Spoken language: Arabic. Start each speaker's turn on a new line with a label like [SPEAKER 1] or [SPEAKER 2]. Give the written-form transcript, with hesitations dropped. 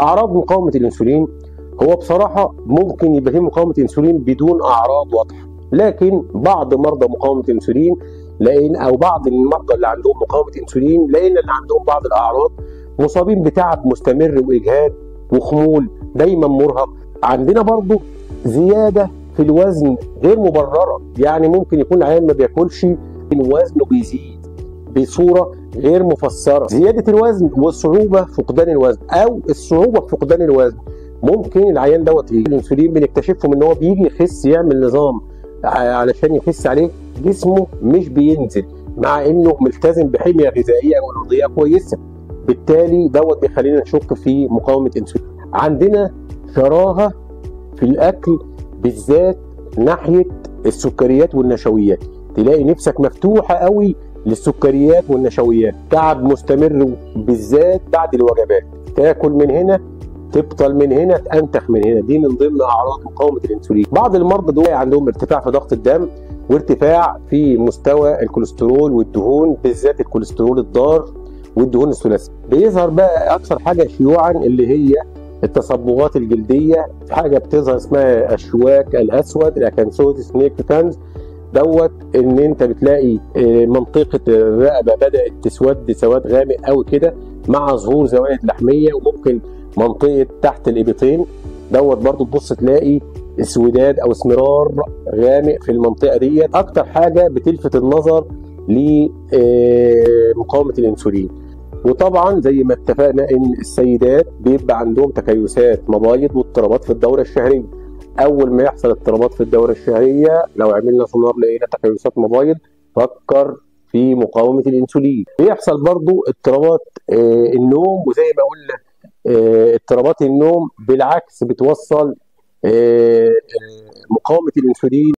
[SPEAKER 1] اعراض مقاومه الانسولين، هو بصراحه ممكن يبقى فيه مقاومه انسولين بدون اعراض واضحه، لكن بعض مرضى مقاومه الانسولين او بعض المرضى اللي عندهم مقاومه انسولين لقينا اللي عندهم بعض الاعراض، مصابين بتعب مستمر واجهاد وخمول، دايما مرهق. عندنا برضو زياده في الوزن غير مبرره، يعني ممكن يكون العيان ما بياكلش وزنه بيزيد بصوره غير مفسره. زياده الوزن والصعوبه في فقدان الوزن او الصعوبه في فقدان الوزن، ممكن العيان دوت الانسولين بنكتشفه من ان هو بيجي يخس يعمل نظام علشان يخس عليه، جسمه مش بينزل مع انه ملتزم بحميه غذائيه ورياضيه كويسه، بالتالي دوت بيخلينا نشك في مقاومه انسولين. عندنا شراهه في الاكل بالذات ناحيه السكريات والنشويات، تلاقي نفسك مفتوحه قوي للسكريات والنشويات، تعب مستمر بالذات بعد الوجبات، تاكل من هنا تبطل من هنا تنتخ من هنا، دي من ضمن اعراض مقاومه الانسولين. بعض المرضى دول عندهم ارتفاع في ضغط الدم وارتفاع في مستوى الكوليسترول والدهون، بالذات الكوليسترول الضار والدهون الثلاثيه. بيظهر بقى اكثر حاجه شيوعا اللي هي التصبغات الجلديه، حاجه بتظهر اسمها الشواك الاسود الاكانثوزيس نيكتانز، دوت ان انت بتلاقي منطقه الرقبه بدات تسود سواد غامق قوي كده مع ظهور زوائد لحميه، وممكن منطقه تحت الابطين دوت برضو تبص تلاقي اسوداد او اسمرار غامق في المنطقه ديت. اكتر حاجه بتلفت النظر لمقاومه الانسولين. وطبعا زي ما اتفقنا ان السيدات بيبقى عندهم تكيسات مبايض واضطرابات في الدوره الشهريه. اول ما يحصل اضطرابات في الدوره الشهريه، لو عملنا سونار لقينا تكيسات مبايض، فكر في مقاومه الانسولين. بيحصل برضو اضطرابات النوم، وزي ما قلنا اضطرابات النوم بالعكس بتوصل مقاومه الانسولين